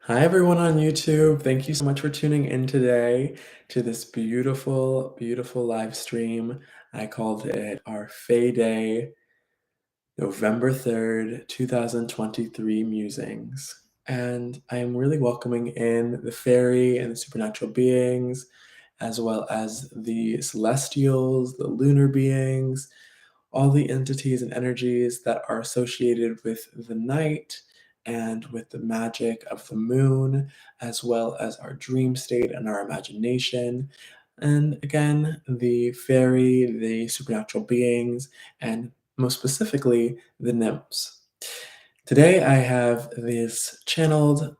Hi, everyone on YouTube. Thank you so much for tuning in today to this beautiful, beautiful live stream. I called it our Faeday, November 3rd, 2023 Musings. And I am really welcoming in the fairy and the supernatural beings, as well as the celestials, the lunar beings, all the entities and energies that are associated with the night and with the magic of the moon, as well as our dream state and our imagination. And again, the fairy, the supernatural beings, and most specifically, the nymphs. Today, I have this channeled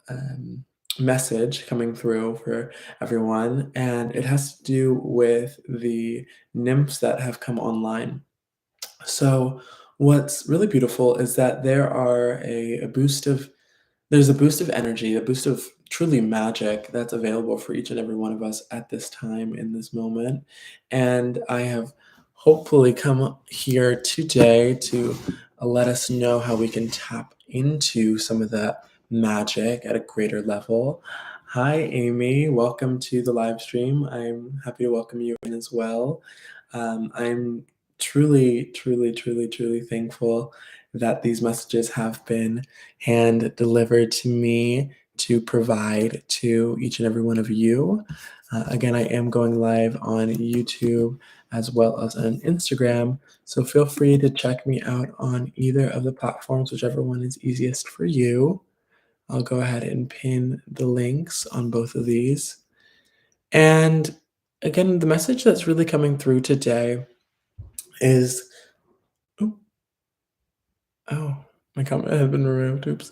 message coming through for everyone, and it has to do with the nymphs that have come online. So what's really beautiful is that there's a boost of energy, a boost of truly magic that's available for each and every one of us at this time in this moment. And I have hopefully come here today to let us know how we can tap into some of that magic at a greater level. Hi, Amy. Welcome to the live stream. I'm happy to welcome you in as well. I'm truly, truly, truly, truly thankful that these messages have been hand delivered to me to provide to each and every one of you. Again, I am going live on YouTube as well as on Instagram, so feel free to check me out on either of the platforms, whichever one is easiest for you. I'll go ahead and pin the links on both of these. And again, the message that's really coming through today is my comment had been removed. Oops.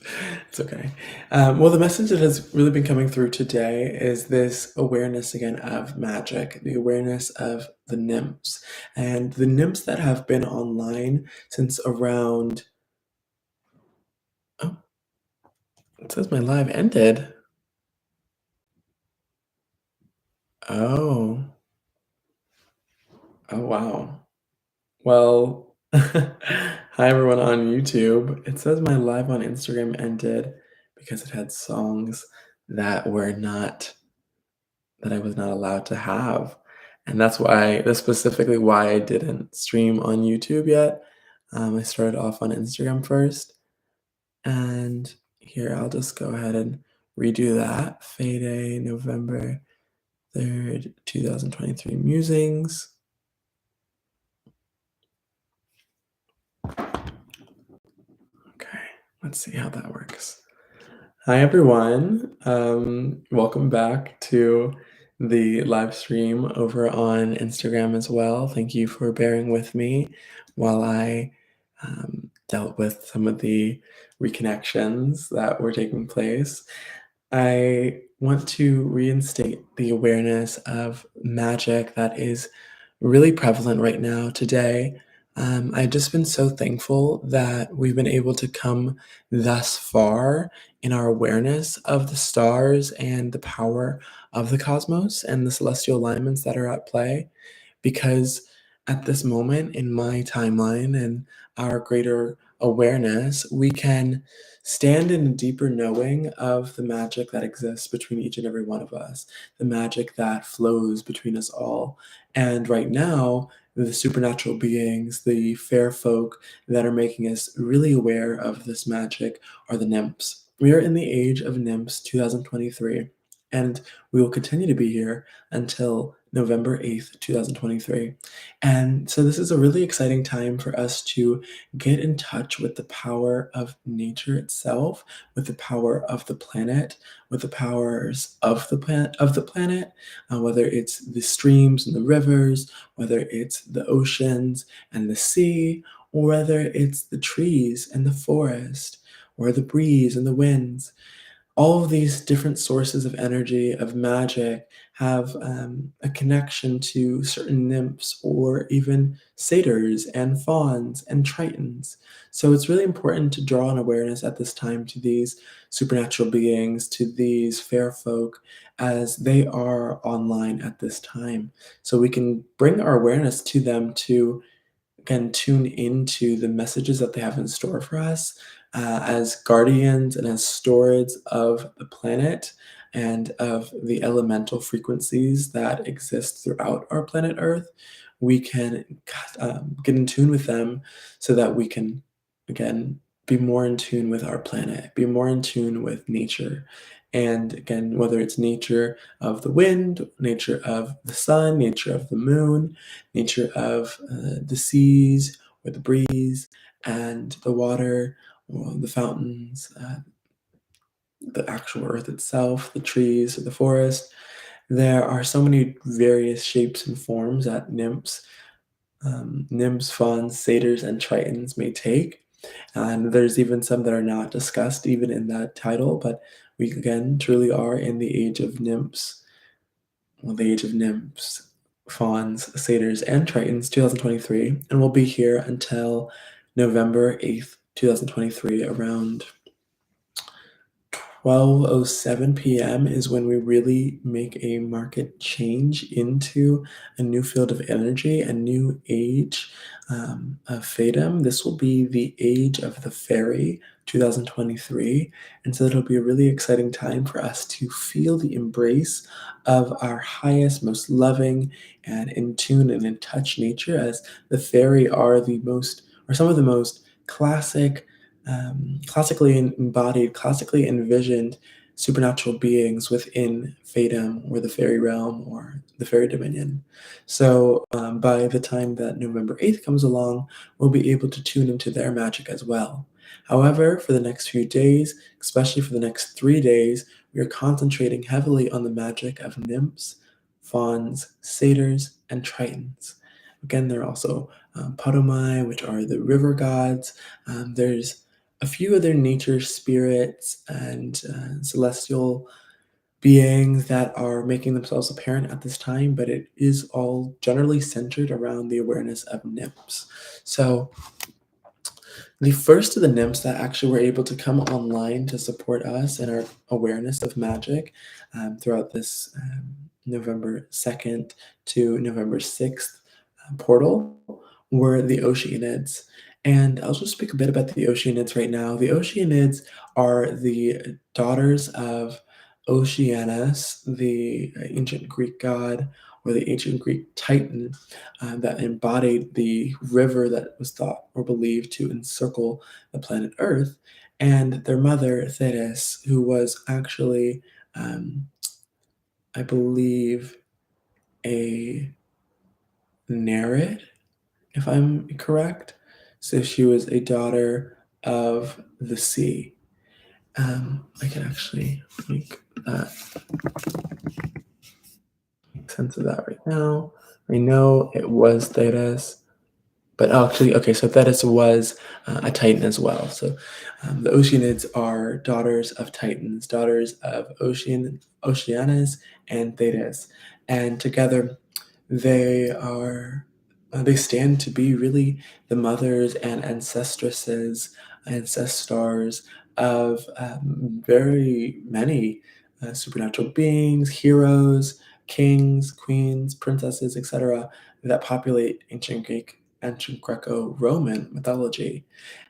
It's okay. Well, the message that has really been coming through today is this awareness again of magic, the awareness of the nymphs. And the nymphs that have been online since around. Oh, it says my live ended. Oh. Oh, wow. Well, hi everyone on YouTube. It says my live on Instagram ended because it had songs that I was not allowed to have. And that's specifically why I didn't stream on YouTube yet. I started off on Instagram first. And here, I'll just go ahead and redo that. Faeday, November 3rd, 2023 Musings. Okay, let's see how that works. Hi, everyone. Welcome back to the live stream over on Instagram as well. Thank you for bearing with me while I dealt with some of the reconnections that were taking place. I want to reinstate the awareness of magic that is really prevalent right now today. I've just been so thankful that we've been able to come thus far in our awareness of the stars and the power of the cosmos and the celestial alignments that are at play. Because at this moment in my timeline and our greater awareness, we can stand in a deeper knowing of the magic that exists between each and every one of us, the magic that flows between us all. And right now, the supernatural beings, the fair folk that are making us really aware of this magic are the nymphs. We are in the Age of Nymphs 2023, and we will continue to be here until November 8th, 2023. And so this is a really exciting time for us to get in touch with the power of nature itself, with the power of the planet, with the powers of the planet, whether it's the streams and the rivers, whether it's the oceans and the sea, or whether it's the trees and the forest, or the breeze and the winds. All of these different sources of energy, of magic, have a connection to certain nymphs or even satyrs and fauns and tritons. So it's really important to draw an awareness at this time to these supernatural beings, to these fair folk, as they are online at this time. So we can bring our awareness to them to, again, tune into the messages that they have in store for us, as guardians and as stewards of the planet and of the elemental frequencies that exist throughout our planet Earth. We can get in tune with them so that we can, again, be more in tune with our planet, be more in tune with nature. And again, whether it's nature of the wind, nature of the sun, nature of the moon, nature of the seas or the breeze and the water, or the fountains, the actual earth itself, the trees, or the forest. There are so many various shapes and forms that nymphs, fauns, satyrs, and tritons may take. And there's even some that are not discussed even in that title, but we again truly are in the age of nymphs, the Age of Nymphs, Fauns, Satyrs, and Tritons 2023, and we'll be here until November 8th, 2023, around 12:07 p.m. is when we really make a market change into a new field of energy, a new age of Fayedom. This will be the age of the fairy 2023, and so it'll be a really exciting time for us to feel the embrace of our highest, most loving, and in tune and in touch nature, as the fairy are the most, or some of the most classically embodied, classically envisioned supernatural beings within Fayedom or the fairy realm or the Fayrie Dominion. So by the time that November 8th comes along, we'll be able to tune into their magic as well. However, for the next few days, especially for the next 3 days, we are concentrating heavily on the magic of nymphs, fauns, satyrs, and tritons. Again, there are also Potomai, which are the river gods. There's a few other nature spirits and celestial beings that are making themselves apparent at this time, but it is all generally centered around the awareness of nymphs. So the first of the nymphs that actually were able to come online to support us in our awareness of magic throughout this November 2nd to November 6th portal were the Oceanids. And I'll just speak a bit about the Oceanids right now. The Oceanids are the daughters of Oceanus, the ancient Greek god, or the ancient Greek Titan that embodied the river that was thought or believed to encircle the planet Earth, and their mother, Thetis, who was actually, I believe, a Nereid, if I'm correct. So she was a daughter of the sea. I can actually make sense of that right now. I know it was Thetis, but actually, okay, so Thetis was a Titan as well. So the Oceanids are daughters of Titans, daughters of Oceanus and Thetis, and together they stand to be really the mothers and ancestresses, ancestors of very many supernatural beings, heroes, kings, queens, princesses, etc., that populate ancient Greco-Roman mythology.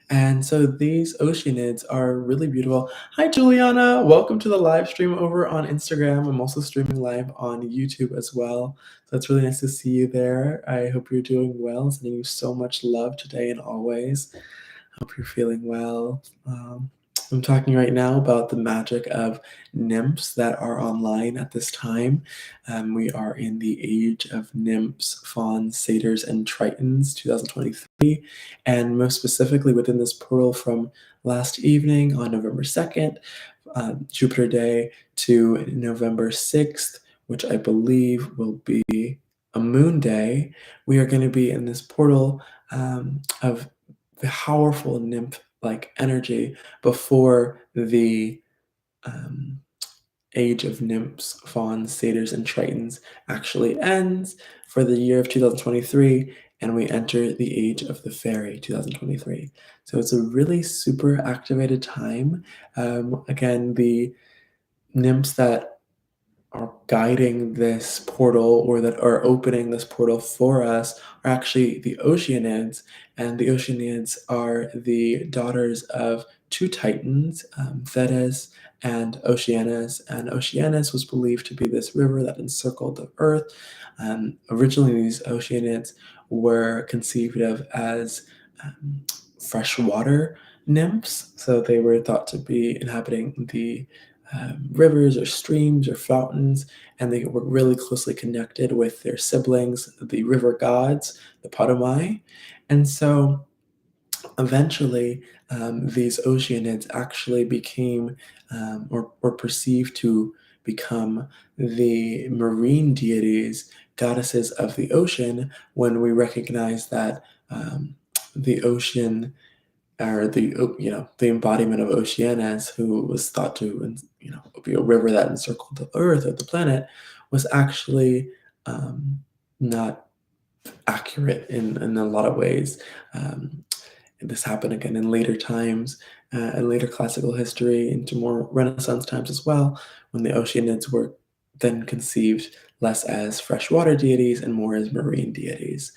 And so these Oceanids are really beautiful. Hi, Juliana. Welcome to the live stream over on Instagram. I'm also streaming live on YouTube as well. So it's really nice to see you there. I hope you're doing well. Sending you so much love today and always. Hope you're feeling well. I'm talking right now about the magic of nymphs that are online at this time. We are in the age of nymphs, fauns, satyrs, and tritons 2023. And most specifically within this portal from last evening on November 2nd, Jupiter Day, to November 6th, which I believe will be a moon day, we are going to be in this portal of the powerful nymph-like energy before the age of nymphs, fauns, satyrs, and tritons actually ends for the year of 2023, and we enter the age of the fairy 2023. So it's a really super activated time. Again, the nymphs that are guiding this portal or that are opening this portal for us are actually the Oceanids, and the Oceanids are the daughters of two Titans, Thetys and Oceanus. And Oceanus was believed to be this river that encircled the earth. Originally, these Oceanids were conceived of as freshwater nymphs. So they were thought to be inhabiting the rivers or streams or fountains, and they were really closely connected with their siblings, the river gods, the Potomi. And so eventually, these Oceanids actually became or were perceived to become the marine deities, goddesses of the ocean, when we recognize that the ocean, or the embodiment of Oceanus, who was thought to be a river that encircled the earth or the planet, was actually not accurate in a lot of ways. And this happened again in later times, in later classical history, into more Renaissance times as well, when the Oceanids were then conceived less as freshwater deities and more as marine deities.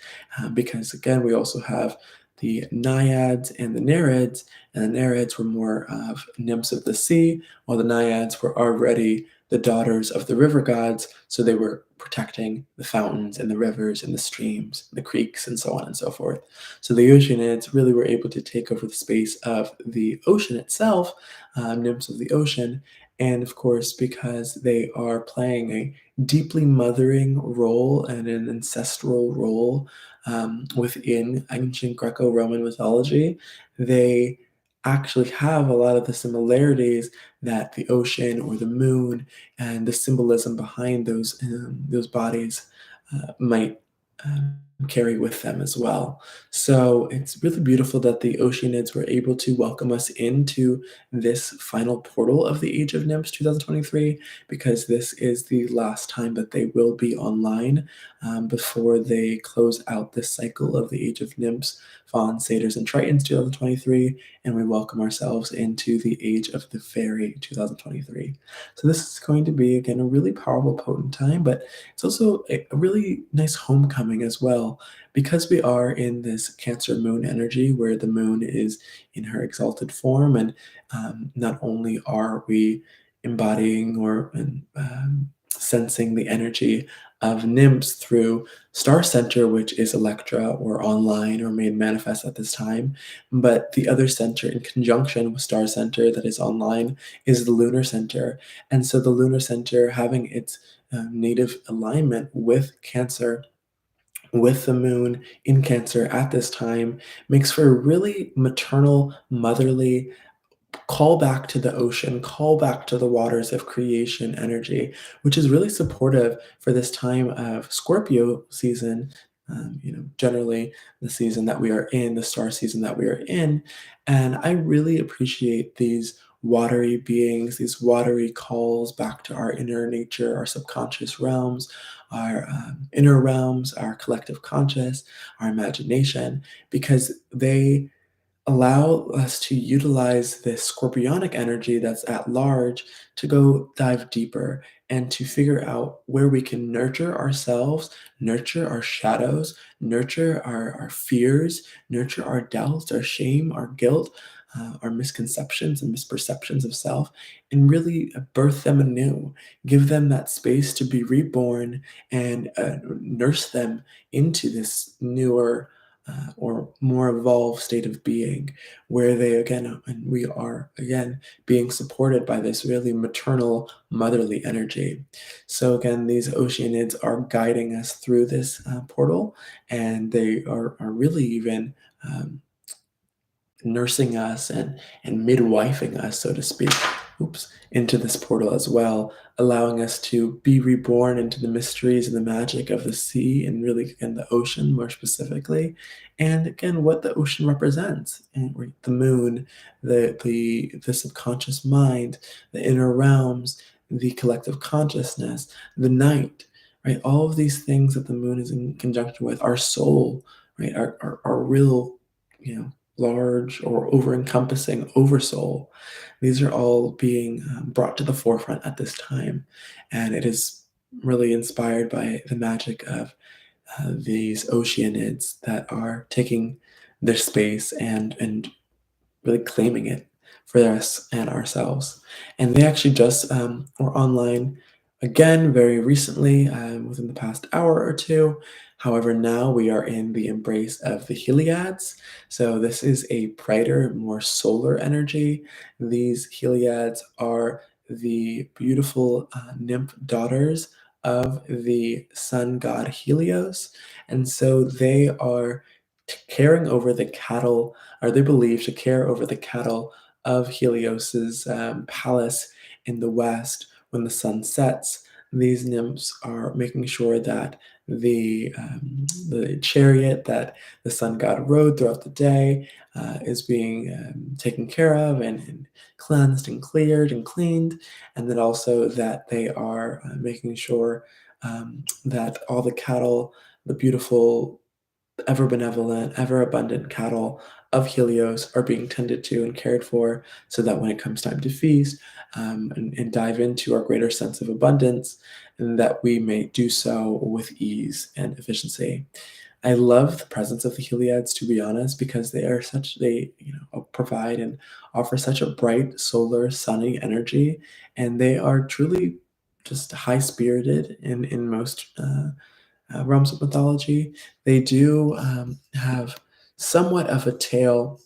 Because again, we also have the Naiads and the Nereids, and the Nereids were more of nymphs of the sea, while the Naiads were already the daughters of the river gods, so they were protecting the fountains and the rivers and the streams, the creeks, and so on and so forth. So the Oceanids really were able to take over the space of the ocean itself, nymphs of the ocean, and of course, because they are playing a deeply mothering role and an ancestral role within ancient Greco-Roman mythology, they actually have a lot of the similarities that the ocean or the moon and the symbolism behind those bodies might carry with them as well. So it's really beautiful that the Oceanids were able to welcome us into this final portal of the Age of Nymphs 2023, because this is the last time that they will be online before they close out this cycle of the Age of Nymphs, Fauns, Satyrs, and Tritons 2023, and we welcome ourselves into the Age of the Fairy 2023. So this is going to be, again, a really powerful, potent time, but it's also a really nice homecoming as well, because we are in this Cancer moon energy where the moon is in her exalted form, and not only are we embodying or sensing the energy of nymphs through Star Center, which is Electra or online or made manifest at this time, but the other center in conjunction with Star Center that is online is the Lunar Center. And so the Lunar Center, having its native alignment with Cancer, with the moon in Cancer at this time, makes for a really maternal, motherly call back to the ocean, call back to the waters of creation energy, which is really supportive for this time of Scorpio season. Generally the season that we are in, the star season that we are in. And I really appreciate these watery beings, these watery calls back to our inner nature, our subconscious realms, our inner realms, our collective conscious, our imagination, because they allow us to utilize this scorpionic energy that's at large to go dive deeper and to figure out where we can nurture ourselves, nurture our shadows, nurture our fears, nurture our doubts, our shame, our guilt, our misconceptions and misperceptions of self, and really birth them anew, give them that space to be reborn, and nurse them into this newer or more evolved state of being, where they again, and we are again being supported by this really maternal, motherly energy. So again, these Oceanids are guiding us through this portal, and they are really even nursing us and midwifing us, so to speak, into this portal as well, allowing us to be reborn into the mysteries and the magic of the sea, and really again the ocean more specifically, and again what the ocean represents, and the moon, the subconscious mind, the inner realms, the collective consciousness, the night, right? All of these things that the moon is in conjunction with, our soul, right? Our real, large or over-encompassing oversoul. These are all being brought to the forefront at this time, and it is really inspired by the magic of these Oceanids that are taking their space and really claiming it. for us and ourselves. And they actually just were online again very recently, within the past hour or two. However, now we are in the embrace of the Heliads. So this is a brighter, more solar energy. These Heliads are the beautiful nymph daughters of the sun god Helios. And so they are caring over the cattle, or they're believed to care over the cattle of Helios's palace in the west when the sun sets. These nymphs are making sure that the chariot that the sun god rode throughout the day is being taken care of and cleansed and cleared and cleaned, and then also that they are making sure that all the cattle, the beautiful, ever benevolent, ever abundant cattle of Helios are being tended to and cared for, so that when it comes time to feast and dive into our greater sense of abundance, and that we may do so with ease and efficiency. I love the presence of the Heliads, to be honest, because they provide and offer such a bright solar sunny energy, and they are truly just high spirited in most realms of mythology. They do have somewhat of a tale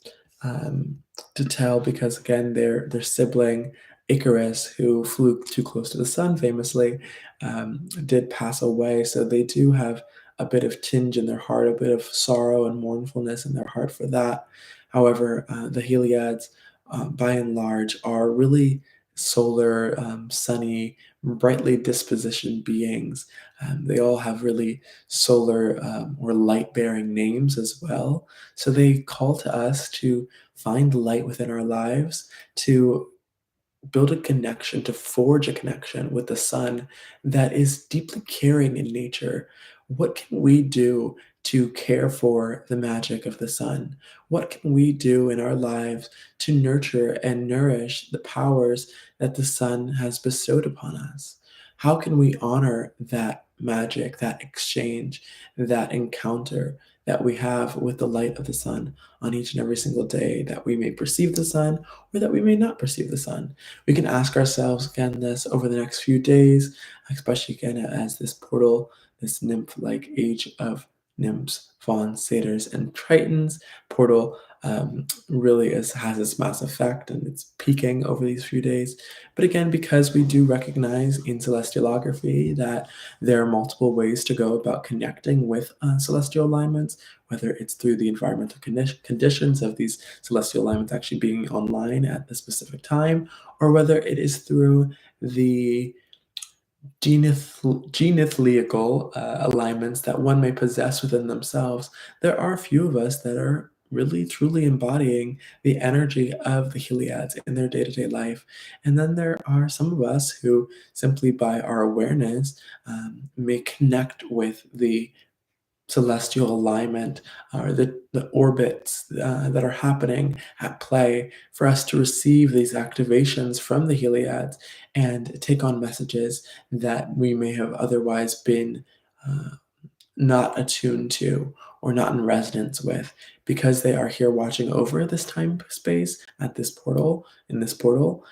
um, to tell, because again, their sibling Icarus, who flew too close to the sun, famously, did pass away. So they do have a bit of tinge in their heart, a bit of sorrow and mournfulness in their heart for that. However, the Heliads, by and large, are really solar, sunny, brightly dispositioned beings. They all have really solar or light bearing names as well. So they call to us to find light within our lives, to build a connection, to forge a connection with the sun that is deeply caring in nature. What can we do to care for the magic of the sun? What can we do in our lives to nurture and nourish the powers that the sun has bestowed upon us? How can we honor that magic, that exchange, that encounter that we have with the light of the sun on each and every single day, that we may perceive the sun or that we may not perceive the sun? We can ask ourselves again this over the next few days, especially again as this portal, this nymph-like Age of Nymphs, Fauns, Satyrs, and Tritons portal really has its mass effect, and it's peaking over these few days. But again, because we do recognize in Cellestiallography that there are multiple ways to go about connecting with celestial alignments, whether it's through the environmental conditions of these celestial alignments actually being online at the specific time, or whether it is through the genethliacal alignments that one may possess within themselves. There are a few of us that are really truly embodying the energy of the Heliads in their day-to-day life. And then there are some of us who simply by our awareness may connect with the celestial alignment, or the orbits that are happening at play, for us to receive these activations from the Heliads and take on messages that we may have otherwise been uh, not attuned to or not in resonance with, because they are here watching over this time space at this portal. In this portal,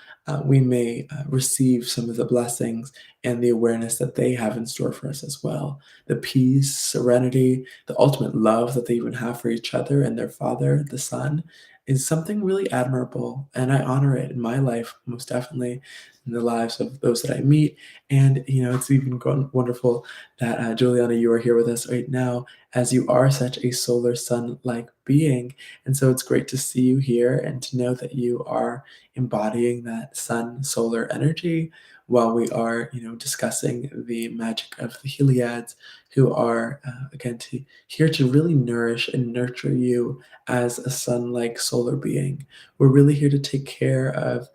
we may receive some of the blessings and the awareness that they have in store for us as well. The peace, serenity, the ultimate love that they even have for each other and their father, the sun, is something really admirable, and I honor it in my life, most definitely, in the lives of those that I meet. And it's even wonderful that Juliana, you are here with us right now, as you are such a solar sun-like being. And so it's great to see you here and to know that you are embodying that sun solar energy while we are, discussing the magic of the Heliads, who are, again, here to really nourish and nurture you as a sun-like solar being. We're really here to take care of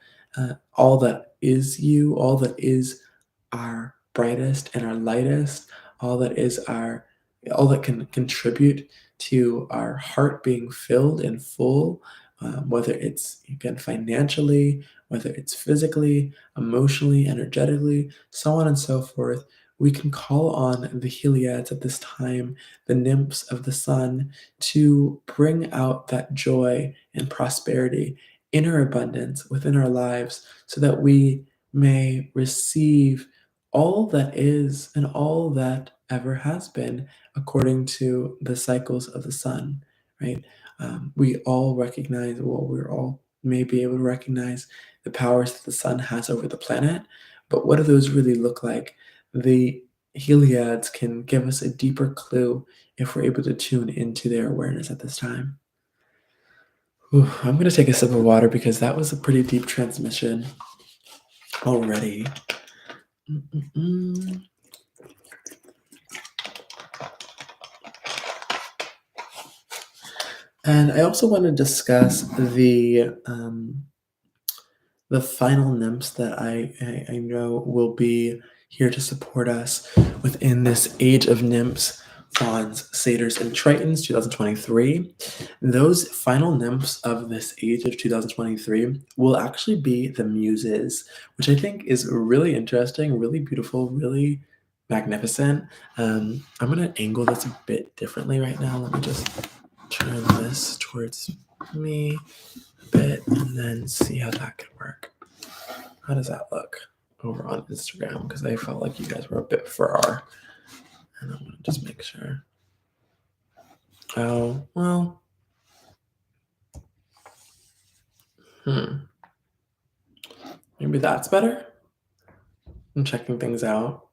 all that is you, all that is our brightest and our lightest, all that is all that can contribute to our heart being filled and full, whether it's again financially, whether it's physically, emotionally, energetically, so on and so forth. We can call on the Heliads at this time, the nymphs of the sun, to bring out that joy and prosperity inner abundance within our lives so that we may receive all that is and all that ever has been according to the cycles of the sun, right? We all recognize, well, we're all may be able to recognize the powers that the sun has over the planet, but what do those really look like? The Heliads can give us a deeper clue if we're able to tune into their awareness at this time. Whew, I'm going to take a sip of water because that was a pretty deep transmission already. Mm-mm-mm. And I also want to discuss the final nymphs that I know will be here to support us within this Age of Nymphs, Fauns, Satyrs, and Tritons 2023. Those final nymphs of this Age of 2023 will actually be the Muses, which I think is really interesting, really beautiful, really magnificent. I'm going to angle this a bit differently right now. Let me just turn this towards me a bit and then see how that could work. How does that look over on Instagram? Because I felt like you guys were a bit far. And I'm going to just make sure. Oh, well. Maybe that's better. I'm checking things out.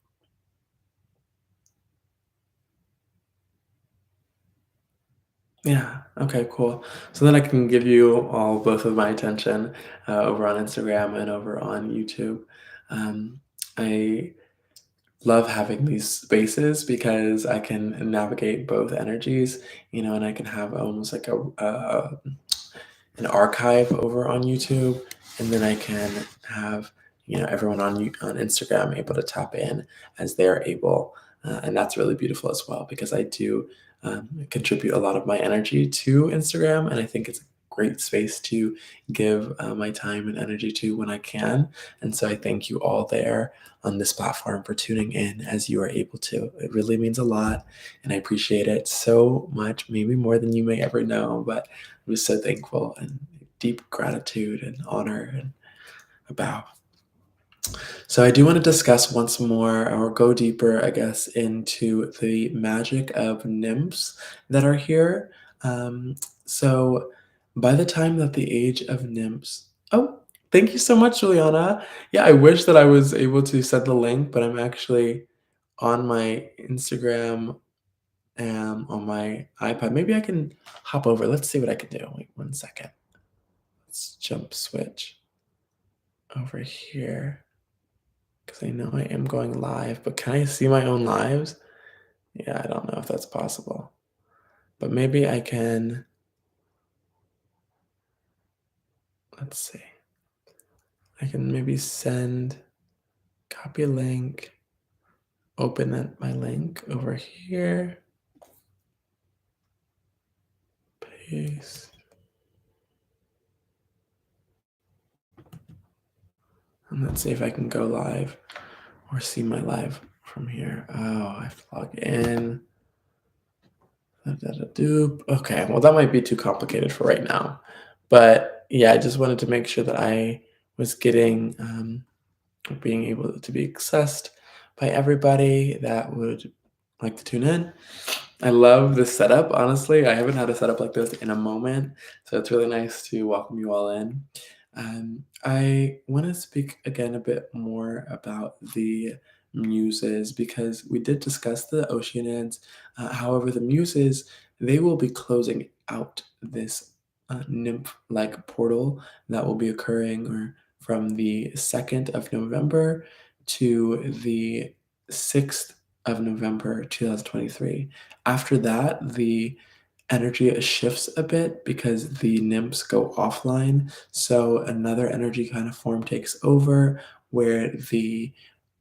Yeah. Okay, cool. So then I can give you all both of my attention over on Instagram and over on YouTube. I love having these spaces because I can navigate both energies, and I can have almost like an archive over on YouTube, and then I can have everyone on Instagram able to tap in as they're able, and that's really beautiful as well because I do contribute a lot of my energy to Instagram, and I think it's a great space to give my time and energy to when I can. And so I thank you all there on this platform for tuning in as you are able to. It really means a lot, and I appreciate it so much, maybe more than you may ever know, but I'm just so thankful and deep gratitude and honor and a bow. So I do want to discuss once more or go deeper, I guess, into the magic of nymphs that are here. So by the time that the Age of Nymphs, oh, thank you so much, Juliana. Yeah, I wish that I was able to send the link, but I'm actually on my Instagram on my iPad. Maybe I can hop over. Let's see what I can do. Wait 1 second. Let's jump switch over here because I know I am going live, but can I see my own lives? Yeah, I don't know if that's possible, but maybe I can. Let's see. I can maybe send, copy a link, open my link over here, paste. And let's see if I can go live or see my live from here. Oh, I have to log in. Okay, well, that might be too complicated for right now. But yeah, I just wanted to make sure that I was getting, being able to be accessed by everybody that would like to tune in. I love this setup, honestly. I haven't had a setup like this in a moment, so it's really nice to welcome you all in. I want to speak again a bit more about the Muses because we did discuss the Oceanids. However, the Muses, they will be closing out this nymph-like portal that will be occurring from the 2nd of November to the 6th of November 2023. After that, the energy shifts a bit because the nymphs go offline. So another energy kind of form takes over where the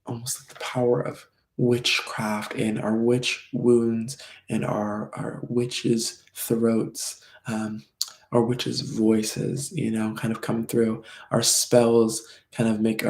almost like the power of witchcraft and our witch wounds and our witches' throats, our witches' voices, kind of come through. Our spells kind of make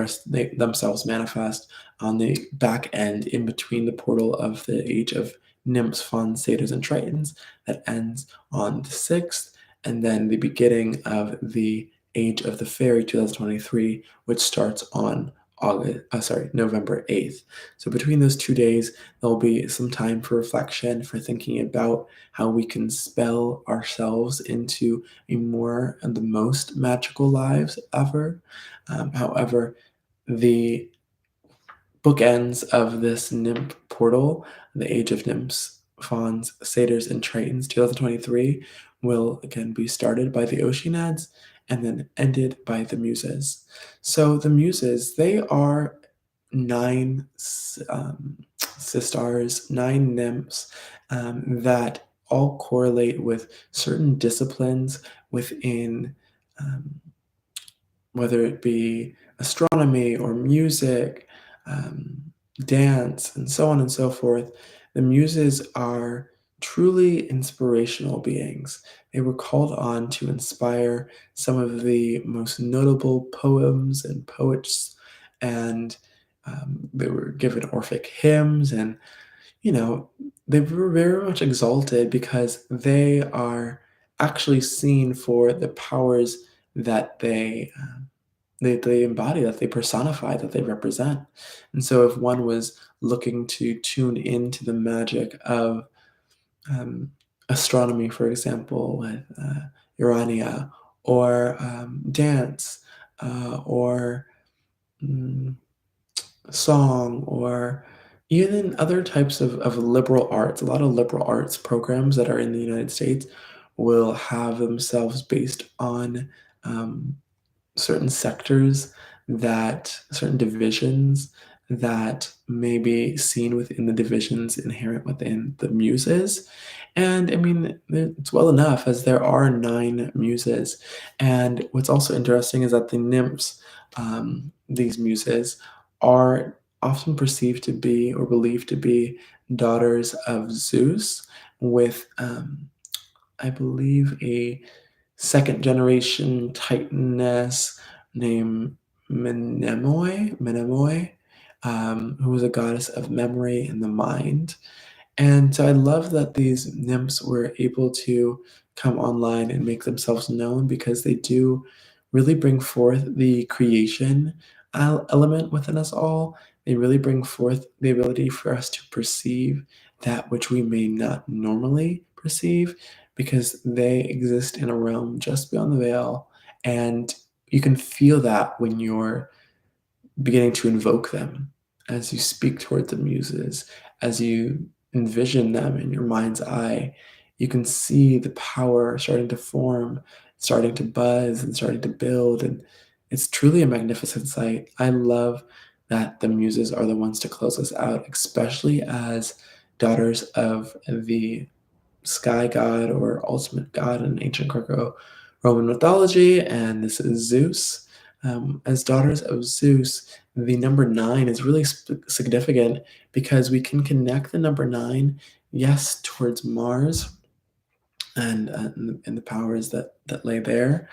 themselves manifest on the back end in between the portal of the Age of Nymphs, Fauns, Satyrs, and Tritons that ends on the 6th, and then the beginning of the Age of the Fairy 2023, which starts on November 8th. So between those 2 days, there'll be some time for reflection, for thinking about how we can spell ourselves into the most magical lives ever. However, the bookends of this nymph portal, the Age of Nymphs, Fauns, Satyrs, and Tritons 2023, will again be started by the Oceanids and then ended by the Muses. So the Muses, they are 9 sisters, 9 nymphs that all correlate with certain disciplines within, whether it be astronomy or music, dance, and so on and so forth. The Muses are truly inspirational beings. They were called on to inspire some of the most notable poems and poets, and they were given Orphic hymns, and they were very much exalted because they are actually seen for the powers that they embody, that they personify, that they represent. And so if one was looking to tune into the magic of astronomy, for example, with Urania, or dance, or song, or even other types of liberal arts, a lot of liberal arts programs that are in the United States will have themselves based on certain sectors, that certain divisions that may be seen within the divisions inherent within the muses. And I mean, it's well enough, as there are 9 muses. And what's also interesting is that the nymphs, these muses, are often perceived to be or believed to be daughters of Zeus, with I believe a second generation titaness named Menemoi, who was a goddess of memory and the mind. And so I love that these nymphs were able to come online and make themselves known, because they do really bring forth the creation element within us all. They really bring forth the ability for us to perceive that which we may not normally perceive, because they exist in a realm just beyond the veil. And you can feel that when you're beginning to invoke them, as you speak toward the muses, as you envision them in your mind's eye. You can see the power starting to form, starting to buzz, and starting to build. And it's truly a magnificent sight. I love that the muses are the ones to close us out, especially as daughters of the sky god or ultimate god in ancient Greco-Roman mythology, and this is Zeus. As daughters of Zeus, the number 9 is really significant, because we can connect the number 9, yes, towards Mars and the powers that lay there,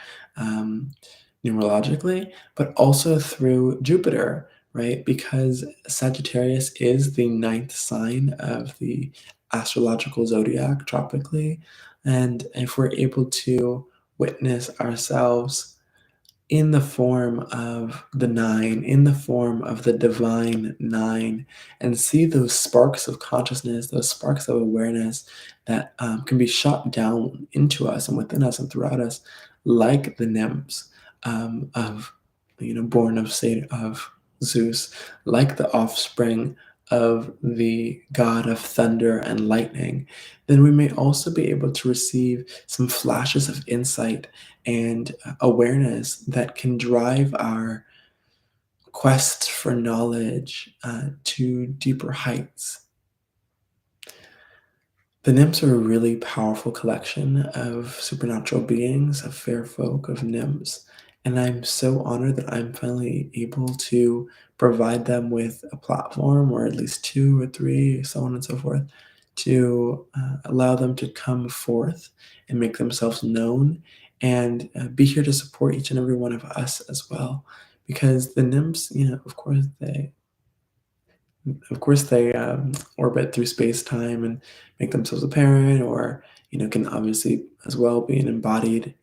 numerologically, but also through Jupiter, right? Because Sagittarius is the 9th sign of the astrological zodiac tropically. And if we're able to witness ourselves in the form of the 9, in the form of the divine 9, and see those sparks of consciousness, those sparks of awareness that can be shot down into us and within us and throughout us, like the nymphs of, born of Zeus, like the offspring of the god of thunder and lightning, then we may also be able to receive some flashes of insight and awareness that can drive our quest for knowledge to deeper heights. The nymphs are a really powerful collection of supernatural beings, of fair folk, of nymphs, and I'm so honored that I'm finally able to provide them with a platform, or at least 2 or 3, so on and so forth, to allow them to come forth and make themselves known, and be here to support each and every one of us as well. Because the nymphs, of course they orbit through space-time and make themselves apparent, or can obviously as well be an embodied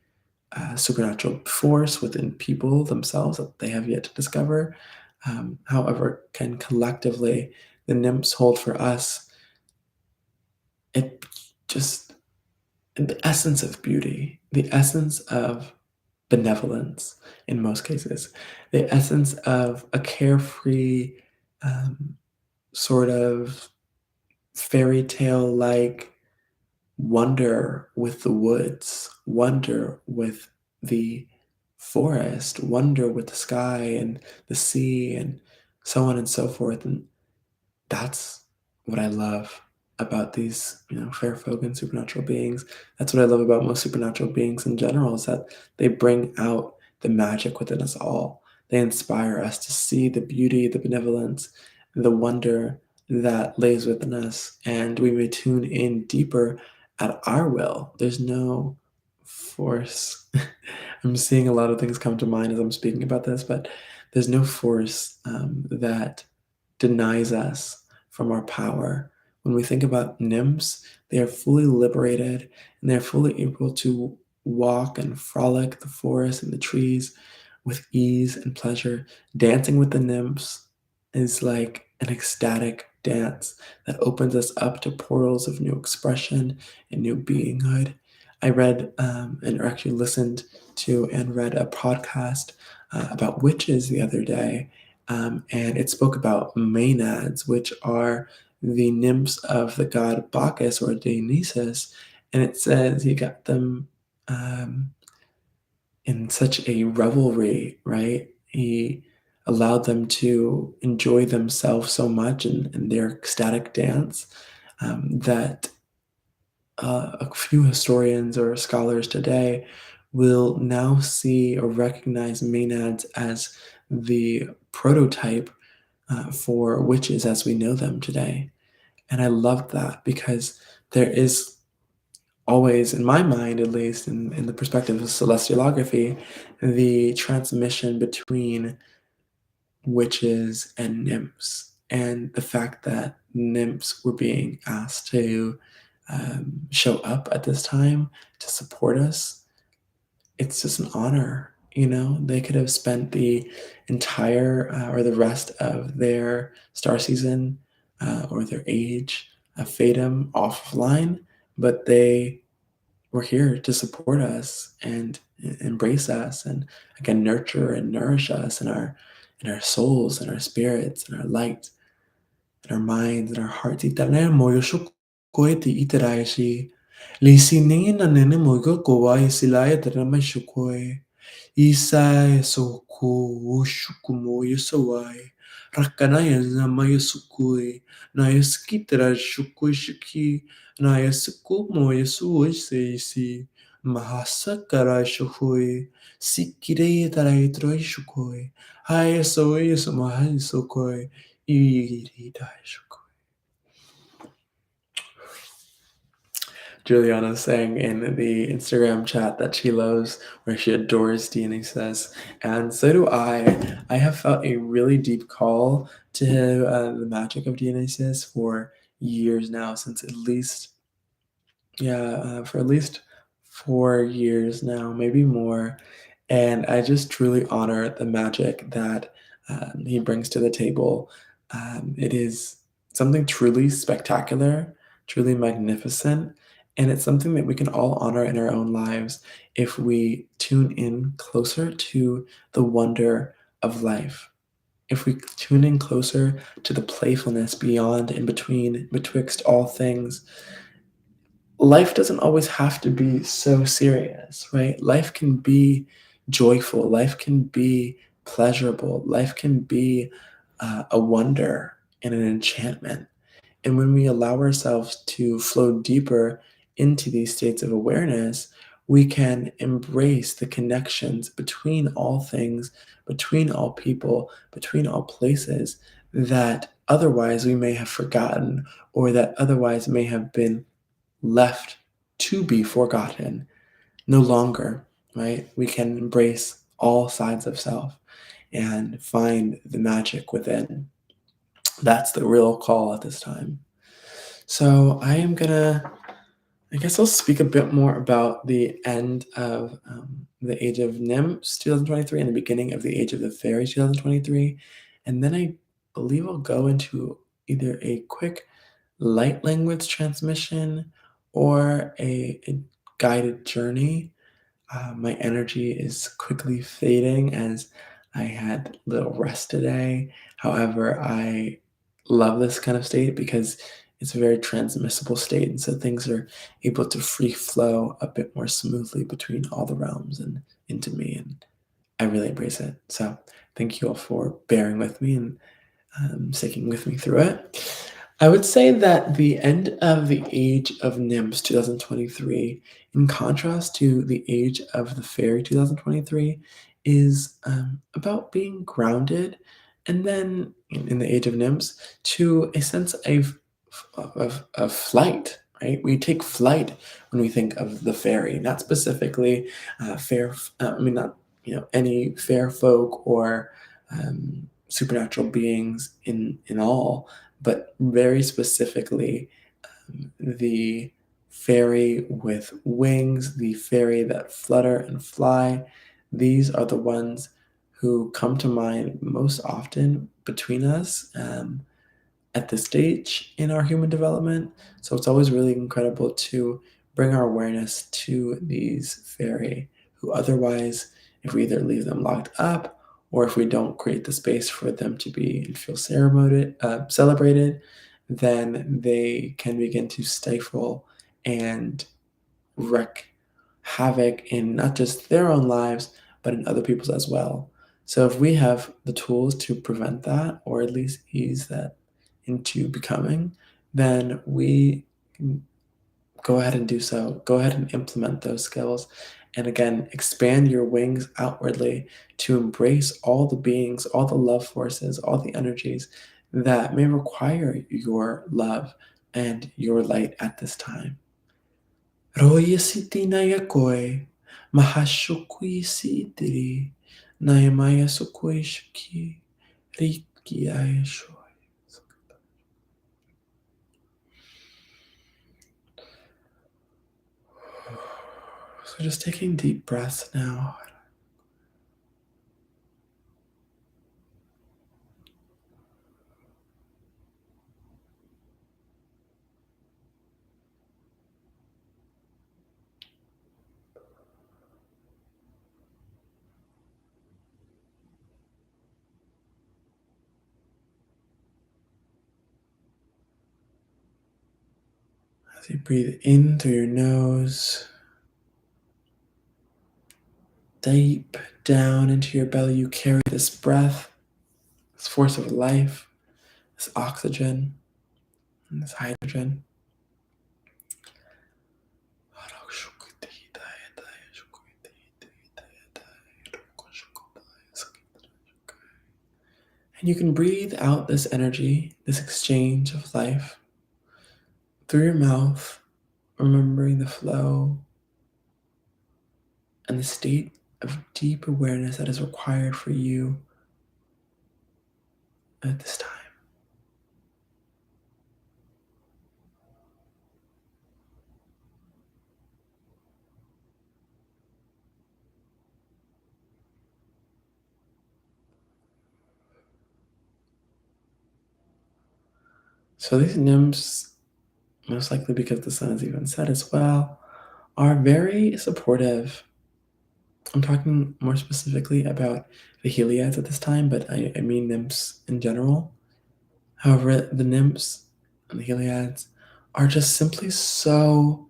supernatural force within people themselves that they have yet to discover. However, can collectively the nymphs hold for us it just the essence of beauty, the essence of benevolence in most cases, the essence of a carefree sort of fairy tale like wonder with the woods, wonder with the forest, wonder with the sky and the sea, and so on and so forth. And that's what I love about these, fair folk and supernatural beings. That's what I love about most supernatural beings in general, is that they bring out the magic within us all. They inspire us to see the beauty, the benevolence, the wonder that lays within us, and we may tune in deeper at our will. There's no force. I'm seeing a lot of things come to mind as I'm speaking about this, but there's no force that denies us from our power. When we think about nymphs, they are fully liberated and they're fully able to walk and frolic the forest and the trees with ease and pleasure. Dancing with the nymphs is like an ecstatic dance that opens us up to portals of new expression and new beinghood. I read and actually listened to and read a podcast about witches the other day, and it spoke about maenads, which are the nymphs of the god Bacchus or Dionysus, and it says he got them in such a revelry, right? He allowed them to enjoy themselves so much in their ecstatic dance that a few historians or scholars today will now see or recognize maenads as the prototype for witches as we know them today. And I love that because there is always, in my mind at least, in the perspective of celestiallography, the transmission between witches and nymphs, and the fact that nymphs were being asked to show up at this time to support us. It's just an honor. They could have spent the entire or the rest of their star season or their age of Fayedom offline, but they were here to support us and embrace us and again nurture and nourish us in our souls and our spirits and our light and our minds and our hearts. Itane moyo shukoeti iterashi. Listening and nene moyo kowai silaya terama shukoi. Isai soku shukumo yosawai. Rakanaya namaya sukui. Naya skitera shukui shiki. Naya sukumo yosui seisi. Mahasakara shukui. Sikire tarai troi shukui. Haya soy samahai sokoi. Irida shukui. Juliana saying in the Instagram chat that she loves, where she adores Dionysus, and so do I. I have felt a really deep call to the magic of Dionysus for years now, since for at least 4 years now, maybe more. And I just truly honor the magic that he brings to the table. It is something truly spectacular, truly magnificent, and it's something that we can all honor in our own lives if we tune in closer to the wonder of life. If we tune in closer to the playfulness beyond, in between, betwixt all things. Life doesn't always have to be so serious, right? Life can be joyful. Life can be pleasurable. Life can be a wonder and an enchantment. And when we allow ourselves to flow deeper into these states of awareness, we can embrace the connections between all things, between all people, between all places that otherwise we may have forgotten or that otherwise may have been left to be forgotten. No longer, right? We can embrace all sides of self and find the magic within. That's the real call at this time. So I am gonna I guess I'll speak a bit more about the end of the Age of Nymphs 2023 and the beginning of the Age of the Fairies 2023. And then I believe I'll go into either a quick light language transmission or a guided journey. My energy is quickly fading as I had little rest today. However, I love this kind of state because it's a very transmissible state, and so things are able to free flow a bit more smoothly between all the realms and into me, and I really embrace it. So thank you all for bearing with me and sticking with me through it. I would say that the end of the Age of Nymphs 2023, in contrast to the Age of the Fairy 2023, is about being grounded, and then in the Age of Nymphs, to a sense of flight. Right, we take flight when we think of the fairy, not specifically fair. I mean, not any fair folk or supernatural beings in all, but very specifically the fairy with wings, the fairy that flutter and fly. These are the ones who come to mind most often between us at this stage in our human development. So it's always really incredible to bring our awareness to these fairy who otherwise, if we either leave them locked up or if we don't create the space for them to be and feel celebrated, then they can begin to stifle and wreak havoc in not just their own lives, but in other people's as well. So if we have the tools to prevent that, or at least ease that into becoming, then we can go ahead and do so. Go ahead and implement those skills. And again, expand your wings outwardly to embrace all the beings, all the love forces, all the energies that may require your love and your light at this time. Roya siti naya koi, mahashukui sitiri, naya maya sukui shiki, riki ayasho. So just taking deep breaths now. As you breathe in through your nose, deep down into your belly, you carry this breath, this force of life, this oxygen, and this hydrogen. And you can breathe out this energy, this exchange of life, through your mouth, remembering the flow and the state of deep awareness that is required for you at this time. So these nymphs, most likely because the sun has even set as well, are very supportive. I'm talking more specifically about the Heliads at this time, but I mean nymphs in general. However, the nymphs and the Heliads are just simply so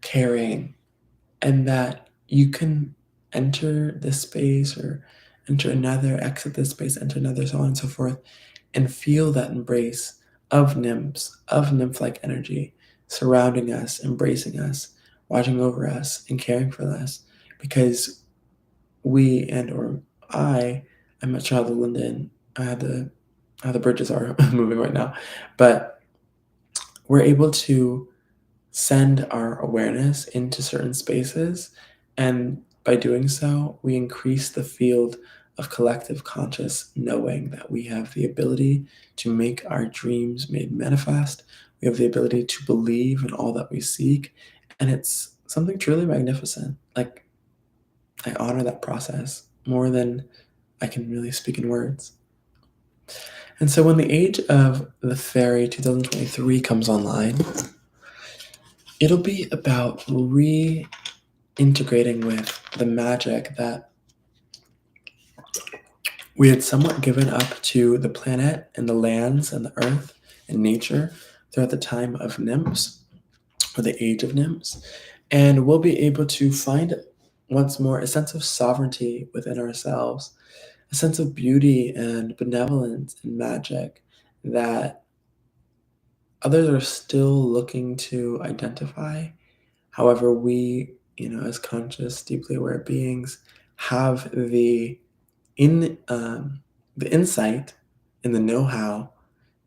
caring, and that you can enter this space or enter another, exit this space, enter another, so on and so forth, and feel that embrace of nymphs, of nymph-like energy surrounding us, embracing us, watching over us, and caring for us. Because we I'm not sure how the Linden, how the bridges are moving right now, but we're able to send our awareness into certain spaces, and by doing so, we increase the field of collective conscious knowing that we have the ability to make our dreams made manifest. We have the ability to believe in all that we seek, And it's something truly magnificent. Like, I honor that process more than I can really speak in words. And so when the Age of the Fairy 2023 comes online, it'll be about reintegrating with the magic that we had somewhat given up to the planet and the lands and the earth and nature throughout the time of nymphs, or the Age of Nymphs. And we'll be able to find once more a sense of sovereignty within ourselves, a sense of beauty and benevolence and magic that others are still looking to identify. However, we, as conscious, deeply aware beings, have the insight and the know-how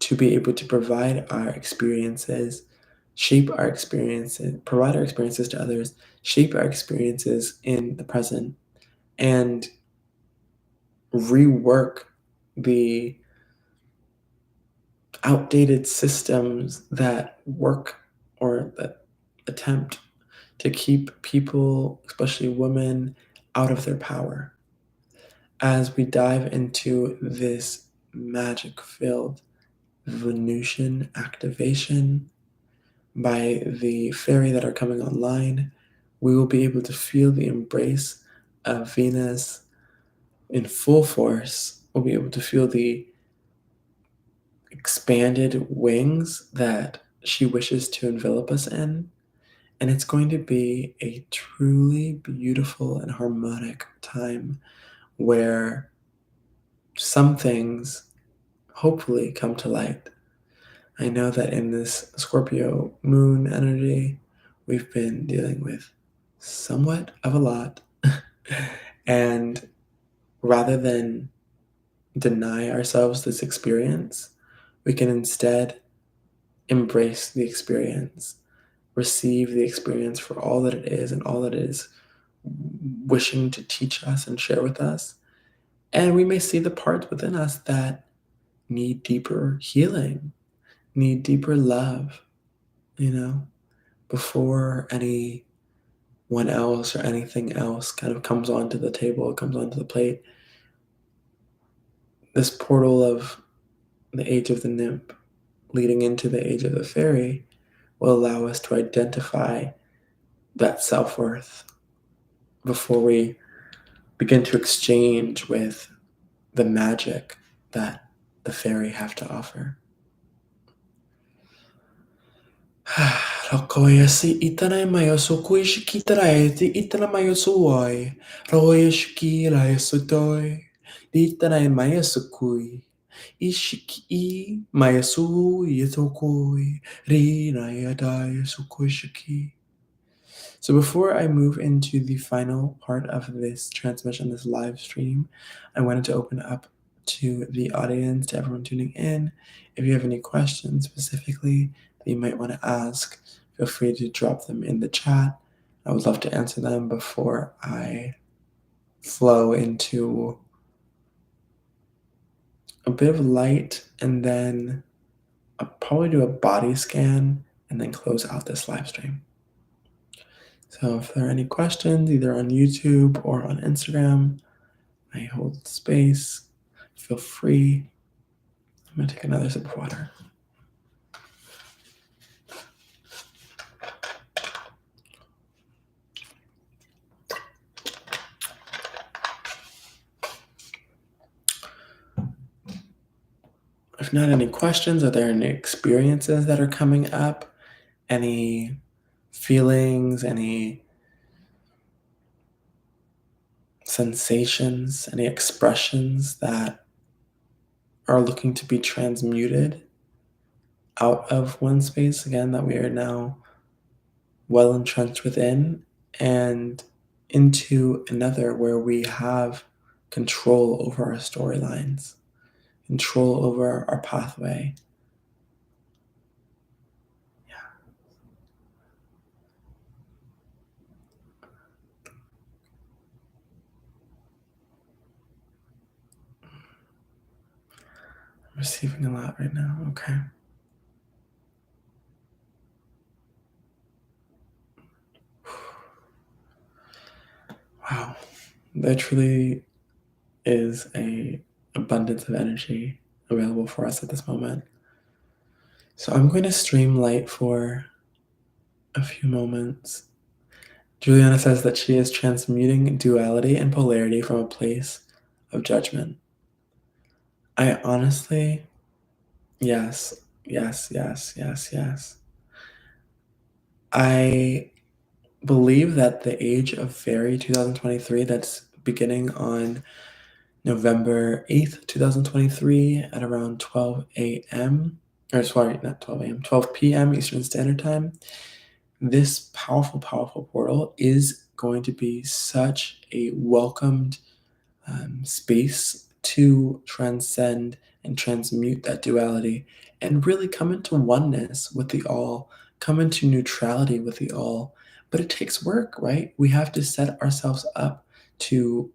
to be able to provide our experiences, shape our experiences, provide our experiences to others, shape our experiences in the present, and rework the outdated systems that work or that attempt to keep people, especially women, out of their power. As we dive into this magic-filled Venusian activation by the fairy that are coming online, we will be able to feel the embrace of Venus in full force. We'll be able to feel the expanded wings that she wishes to envelop us in. And it's going to be a truly beautiful and harmonic time where some things hopefully come to light. I know that in this Scorpio moon energy, we've been dealing with somewhat of a lot. And rather than deny ourselves this experience, we can instead embrace the experience, receive the experience for all that it is and all that it is wishing to teach us and share with us. And we may see the parts within us that need deeper healing, need deeper love, before anyone else or anything else kind of comes onto the table, comes onto the plate. This portal of the Age of the Nymph leading into the Age of the Fairy will allow us to identify that self-worth before we begin to exchange with the magic that the fairy have to offer. Rokoyasi itanai mayoso kuishiki taraiti itana mayosuoi. Royashiki layasutoi. Itanai mayasukui. Ishiki mayasu yatokoi. Rina yadai sukuishiki. So before I move into the final part of this transmission, this live stream, I wanted to open up to the audience, to everyone tuning in. If you have any questions specifically that you might want to ask, feel free to drop them in the chat. I would love to answer them before I flow into a bit of light, and then I'll probably do a body scan and then close out this live stream. So if there are any questions, either on YouTube or on Instagram, I hold space. Feel free. I'm going to take another sip of water. If not any questions, are there any experiences that are coming up? Any feelings, any sensations, any expressions that are looking to be transmuted out of one space, again, that we are now well entrenched within, and into another where we have control over our storylines, control over our pathway. I'm receiving a lot right now. Okay. there truly is a abundance of energy available for us at this moment. So I'm going to stream light for a few moments. Juliana says that she is transmuting duality and polarity from a place of judgment. I honestly, yes. I believe that the Age of Fairy 2023, that's beginning on November 8th, 2023 at around 12 a.m. Or sorry, not 12 a.m., 12 p.m. Eastern Standard Time. This powerful portal is going to be such a welcomed space to transcend and transmute that duality and really come into oneness with the all, come into neutrality with the all. But it takes work, right? We have to set ourselves up to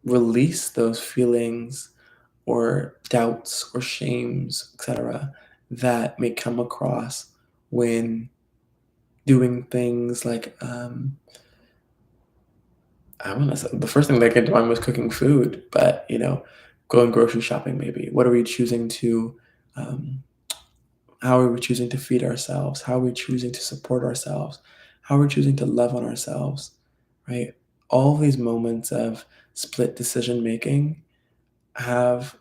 release those feelings or doubts or shames, etc., that may come across when doing things like I want to say the first thing that came to mind was cooking food, but going grocery shopping maybe. What are we choosing to how are we choosing to feed ourselves? How are we choosing to support ourselves? How are we choosing to love on ourselves? Right? All these moments of split decision making have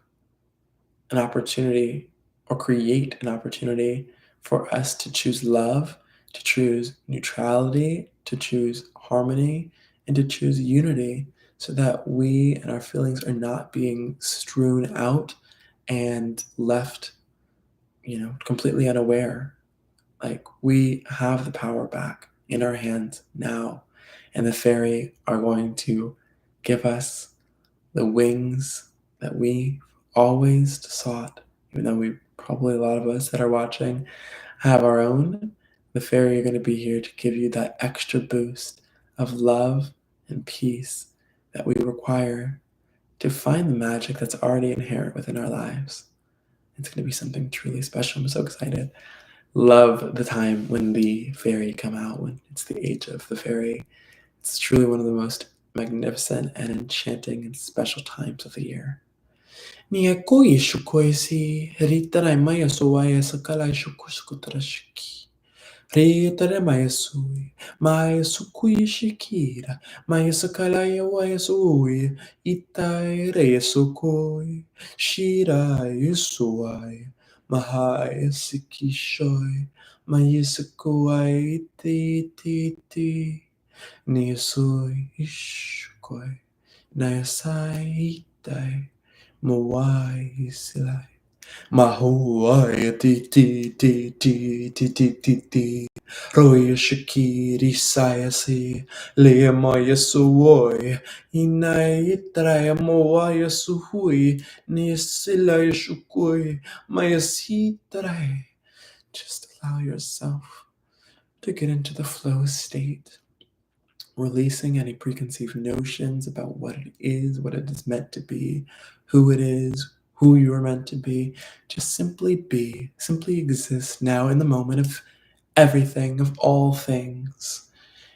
an opportunity or create an opportunity for us to choose love, to choose neutrality, to choose harmony, and to choose unity so that we and our feelings are not being strewn out and left, completely unaware. Like we have the power back in our hands now, and the fairy are going to give us the wings that we always sought, even though we probably a lot of us that are watching have our own. The fairy are going to be here to give you that extra boost of love and peace that we require to find the magic that's already inherent within our lives. It's going to be something truly special. I'm so excited. Love the time when the fairy come out, when it's the age of the fairy. It's truly one of the most magnificent and enchanting and special times of the year. Nia koi shukoisi, ritara maya suwaya sakala shukuskutrashiki. Ritara maya sui, maya sukui shikira, maya sakalaya waya sui, itai reya sukoi, shira yusuai, mahaya sikishoi, maya sukuai ti. Nisui ishkoi, Nayasai itai, Moai silai, Mahuai ti, Roya shikiri sayasi, Lea maya suoi, Inai itraya moaya suhui, Nisilai shukui, Maya sitrai. Just allow yourself to get into the flow state, releasing any preconceived notions about what it is meant to be, who it is, who you are meant to be. Just simply be, simply exist now in the moment of everything, of all things,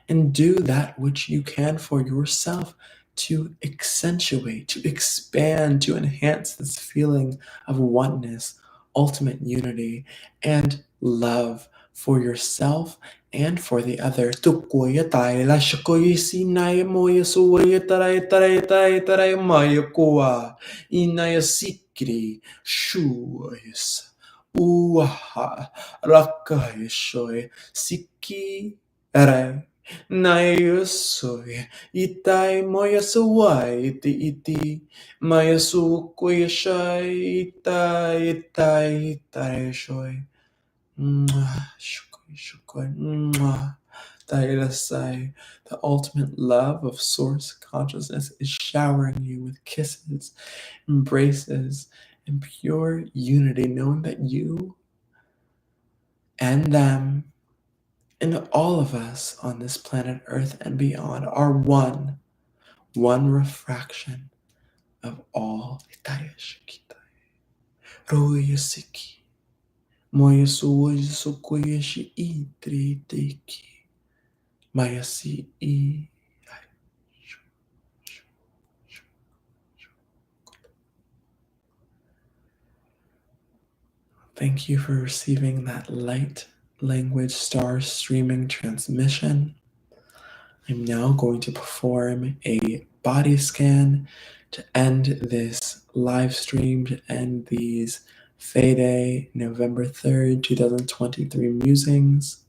and do that which you can for yourself to accentuate, to expand, to enhance this feeling of oneness, ultimate unity, and love for yourself and for the other. Tukuya tayo la shakoy sinay moya suwaya taray maya kuwa inaya sikri shuayas uha rakayashoy siki aray Nayusoy, itai moya suway iti, maya sukuya shay, itai shoy. Shukoy, Tailasai. The ultimate love of source consciousness is showering you with kisses, embraces, and pure unity, knowing that you and them and all of us on this planet Earth and beyond are one refraction of all. Thank you for receiving that light language star streaming transmission. I'm now going to perform a body scan to end this live stream, to end these Faeday November 3rd, 2023 musings.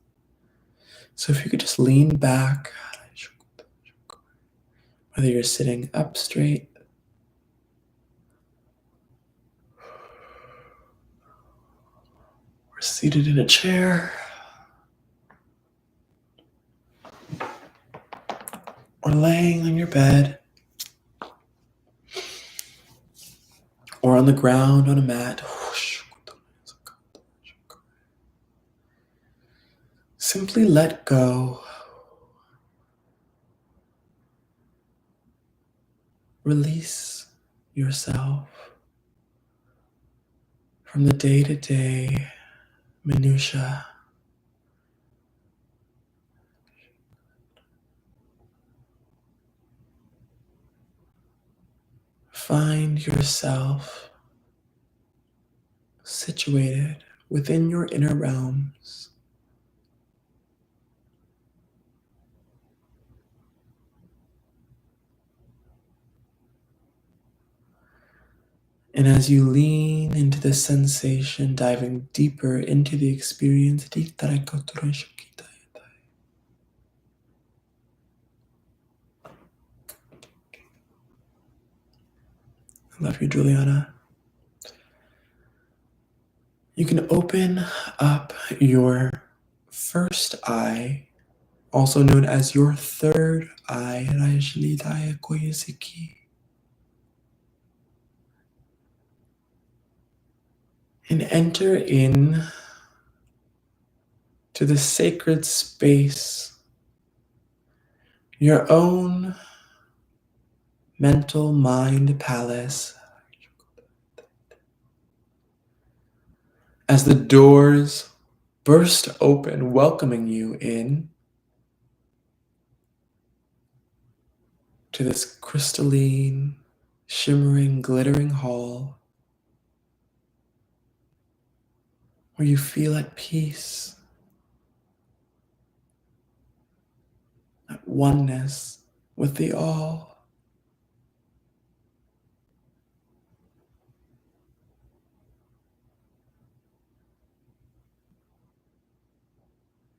So if you could just lean back, whether you're sitting up straight or seated in a chair, or laying on your bed, or on the ground on a mat. Simply let go. Release yourself from the day-to-day minutia. Find yourself situated within your inner realms. And as you lean into the sensation, diving deeper into the experience, I love you, Juliana. You can open up your first eye, also known as your third eye, and enter in to the sacred space, your own mental mind palace. As the doors burst open, welcoming you in to this crystalline, shimmering, glittering hall where you feel at peace, at oneness with the all.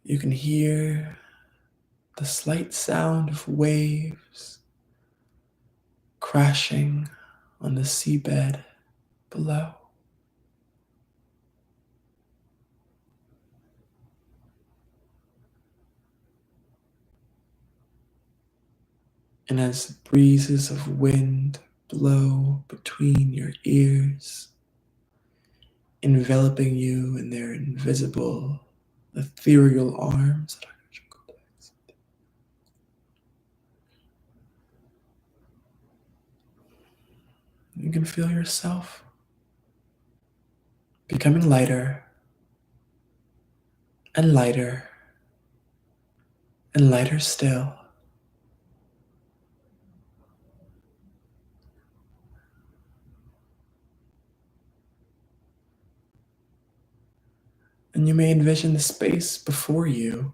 You can hear the slight sound of waves crashing on the seabed below. And as breezes of wind blow between your ears, enveloping you in their invisible, ethereal arms, you can feel yourself becoming lighter and lighter and lighter still. And you may envision the space before you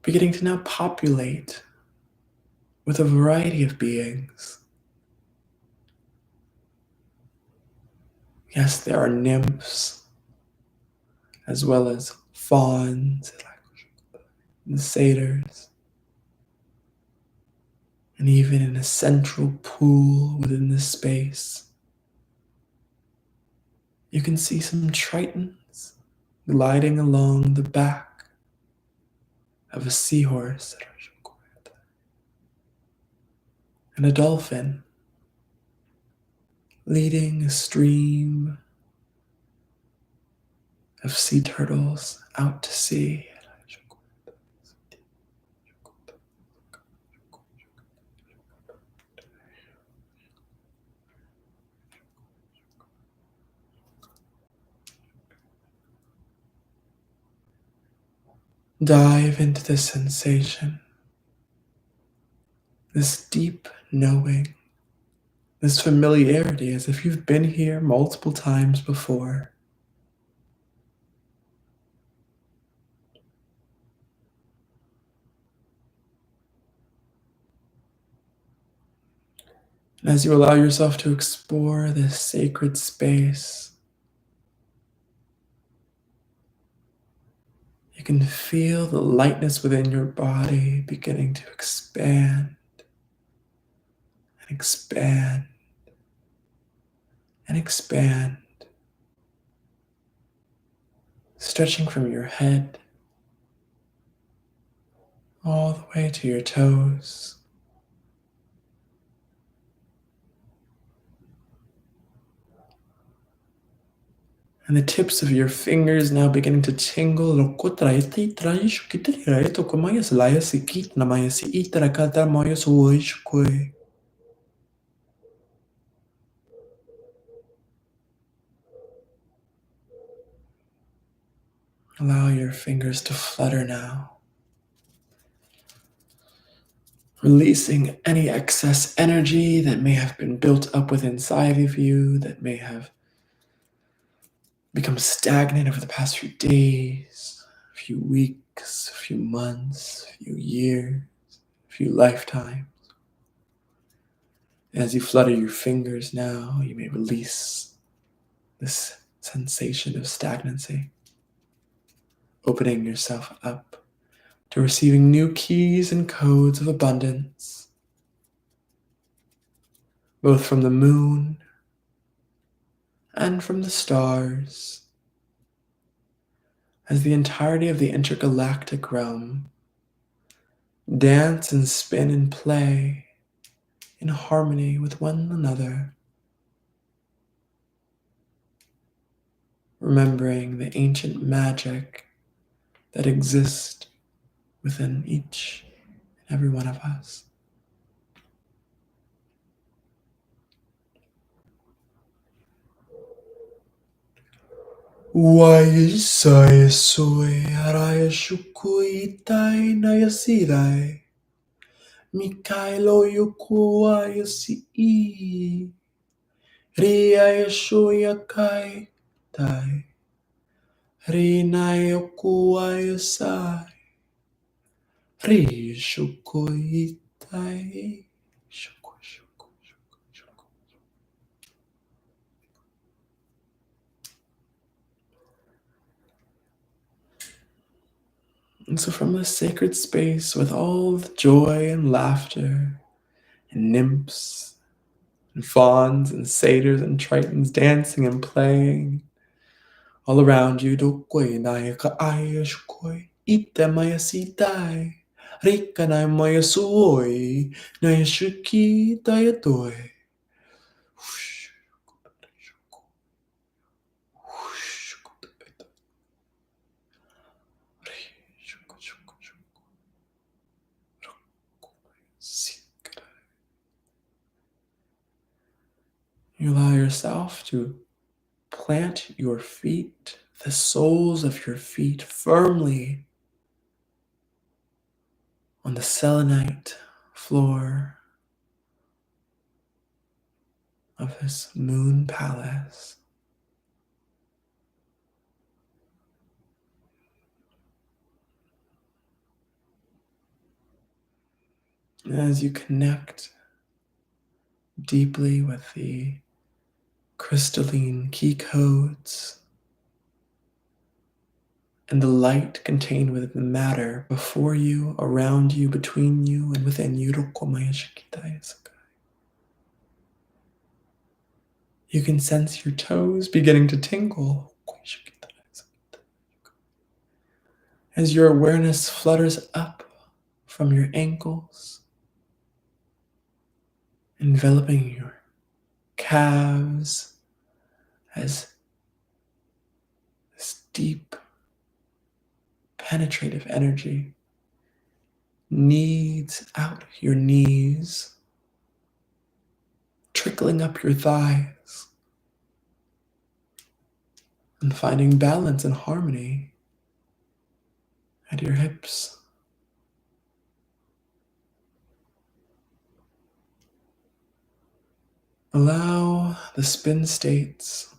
beginning to now populate with a variety of beings. Yes, there are nymphs, as well as fauns and satyrs, and even in a central pool within this space, you can see some tritons gliding along the back of a seahorse, and a dolphin leading a stream of sea turtles out to sea. Dive into this sensation, this deep knowing This familiarity, as if you've been here multiple times before. And as you allow yourself to explore this sacred space, you can feel the lightness within your body beginning to expand and expand and expand, stretching from your head all the way to your toes. And the tips of your fingers now beginning to tingle. Allow your fingers to flutter now, releasing any excess energy that may have been built up within inside of you, that may have become stagnant over the past few days, a few weeks, a few months, a few years, a few lifetimes. As you flutter your fingers now, you may release this sensation of stagnancy, opening yourself up to receiving new keys and codes of abundance, both from the moon and from the stars, as the entirety of the intergalactic realm dance and spin and play in harmony with one another, remembering the ancient magic that exists within each and every one of us. Waisai soy araya shukui tai nayasirai. Mikailo yukua yasi Ria yashuya kai tai. Rina yokua yasai. Ri shukui tai. Shuku, shuku, shuku, shuku. And so from this sacred space with all the joy and laughter and nymphs and fauns and satyrs and tritons dancing and playing all around you, dokoi nayaka ayashkoi ita mayasitai rika na mayasui nayashuki dayatoi. You allow yourself to plant your feet, the soles of your feet, firmly on the selenite floor of this moon palace. And as you connect deeply with the crystalline key codes and the light contained within the matter before you, around you, between you, and within you, you can sense your toes beginning to tingle as your awareness flutters up from your ankles, enveloping your calves as this deep, penetrative energy kneads out your knees, trickling up your thighs, and finding balance and harmony at your hips. Allow the spin states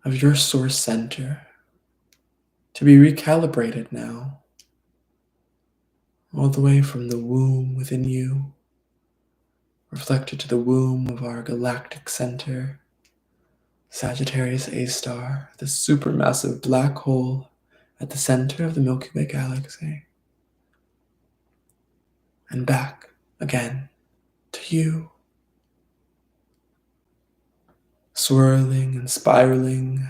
of your source center to be recalibrated now, all the way from the womb within you, reflected to the womb of our galactic center, Satyrs A-star, the supermassive black hole at the center of the Milky Way galaxy. And back again to you, swirling and spiraling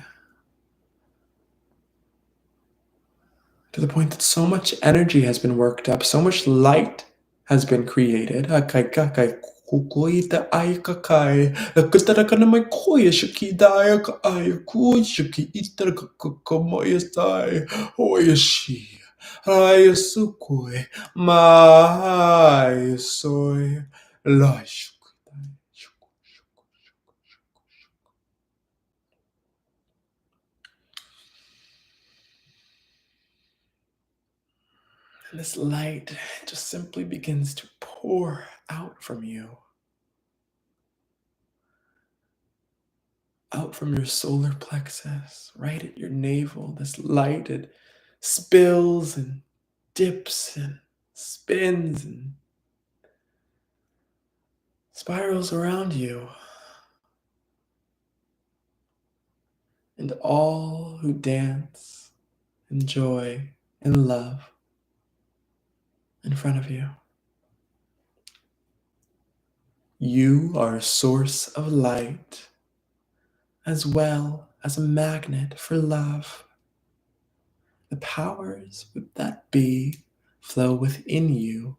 to the point that so much energy has been worked up, so much light has been created. And this light just simply begins to pour out from you, out from your solar plexus, right at your navel. This light, it spills and dips and spins and spirals around you. And all who dance, enjoy, and love in front of you. You are a source of light, as well as a magnet for love. The powers that be flow within you.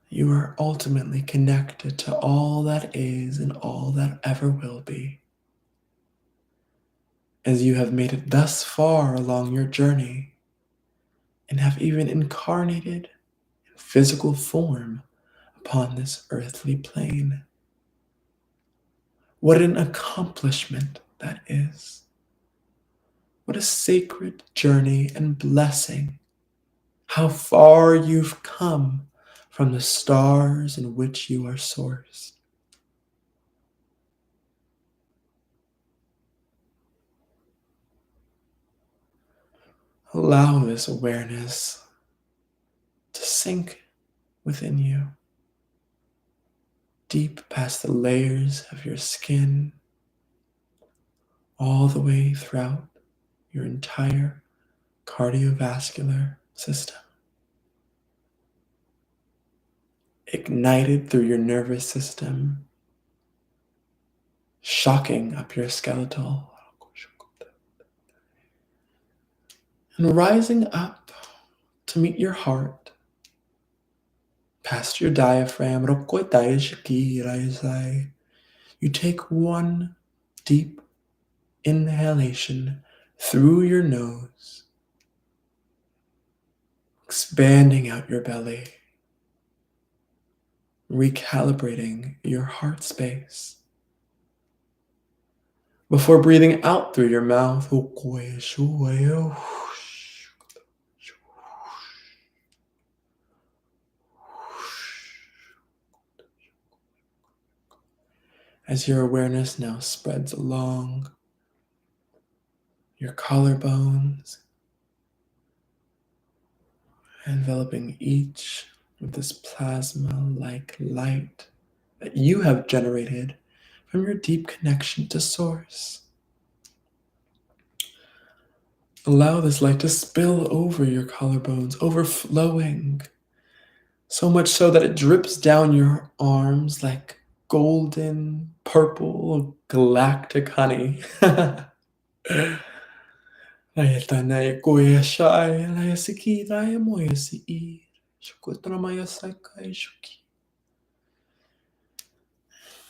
You are ultimately connected to all that is and all that ever will be. As you have made it thus far along your journey and have even incarnated in physical form upon this earthly plane. What an accomplishment that is. What a sacred journey and blessing. How far you've come from the stars in which you are sourced. Allow this awareness to sink within you, deep past the layers of your skin, all the way throughout your entire cardiovascular system. Ignited through your nervous system, shocking up your skeletal, and rising up to meet your heart, past your diaphragm. You take one deep inhalation through your nose, expanding out your belly, recalibrating your heart space, before breathing out through your mouth. As your awareness now spreads along your collarbones, enveloping each with this plasma-like light that you have generated from your deep connection to Source. Allow this light to spill over your collarbones, overflowing, so much so that it drips down your arms like golden, purple, galactic honey.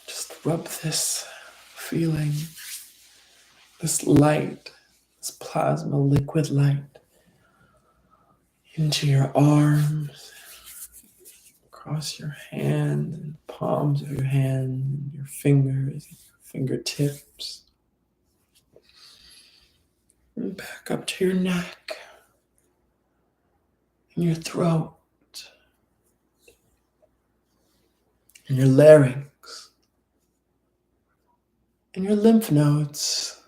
Just rub this feeling, this light, this plasma liquid light into your arms, across your hands and palms of your hands, your fingers, your fingertips, and back up to your neck, in your throat, in your larynx, in your lymph nodes.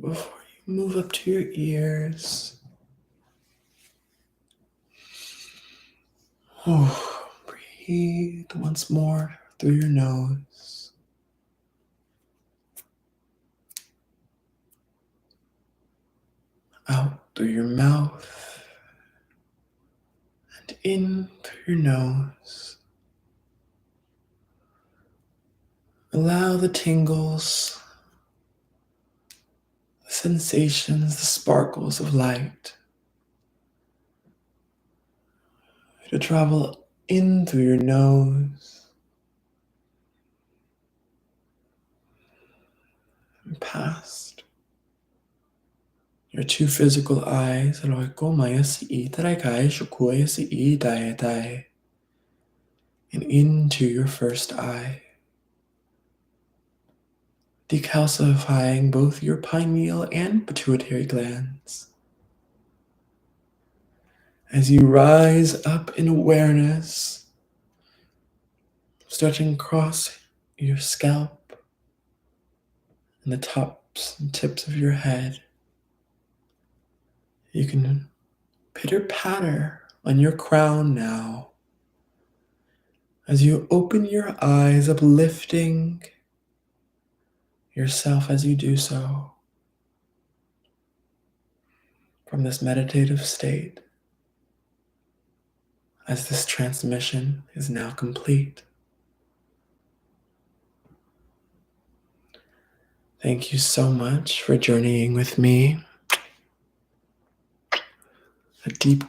Before you move up to your ears. Oh, breathe once more through your nose. Out through your mouth and in through your nose. Allow the tingles, the sensations, the sparkles of light to travel in through your nose and past your two physical eyes, and into your first eye, decalcifying both your pineal and pituitary glands. As you rise up in awareness, stretching across your scalp and the tops and tips of your head, you can pitter-patter on your crown now as you open your eyes, uplifting yourself as you do so from this meditative state, as this transmission is now complete. Thank you so much for journeying with me. A deep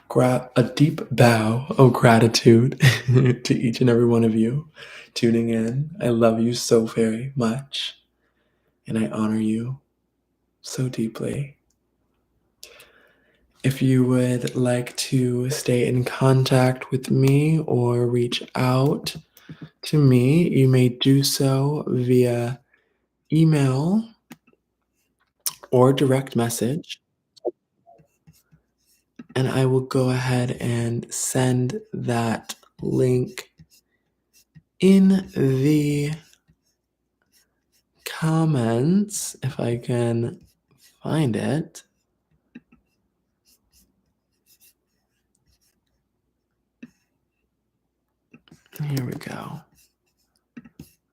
bow of gratitude to each and every one of you tuning in. I love you so very much, and I honor you so deeply. If you would like to stay in contact with me or reach out to me, you may do so via email or direct message. And I will go ahead and send that link in the comments if I can find it. Here we go.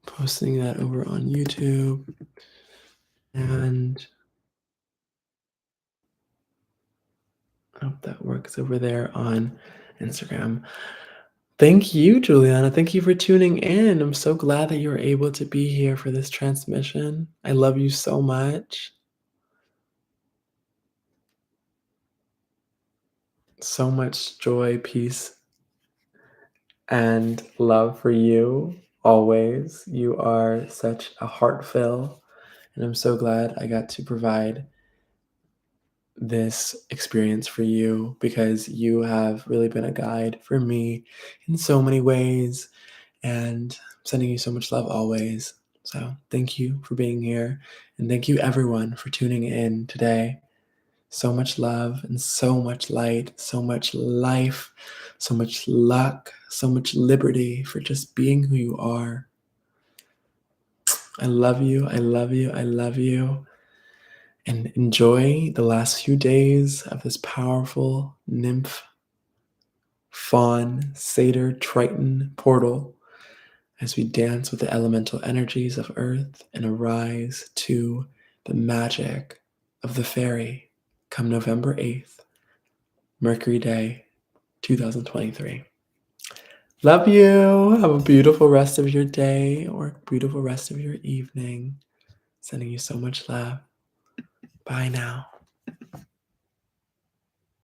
Posting that over on YouTube. And I hope that works over there on Instagram. Thank you, Juliana. Thank you for tuning in. I'm so glad that you were able to be here for this transmission. I love you so much. So much joy, peace, and love for you always. You are such a heart fill, and I'm so glad I got to provide this experience for you because you have really been a guide for me in so many ways, and I'm sending you so much love always. So thank you for being here, and thank you everyone for tuning in today. So much love and so much light, so much life, so much luck, so much liberty for just being who you are. I love you, I love you, I love you. And enjoy the last few days of this powerful nymph, faun, satyr, triton portal as we dance with the elemental energies of earth and arise to the magic of the fairy come November 8th, Mercury Day, 2023. Love you. Have a beautiful rest of your day or beautiful rest of your evening. Sending you so much love. Bye now.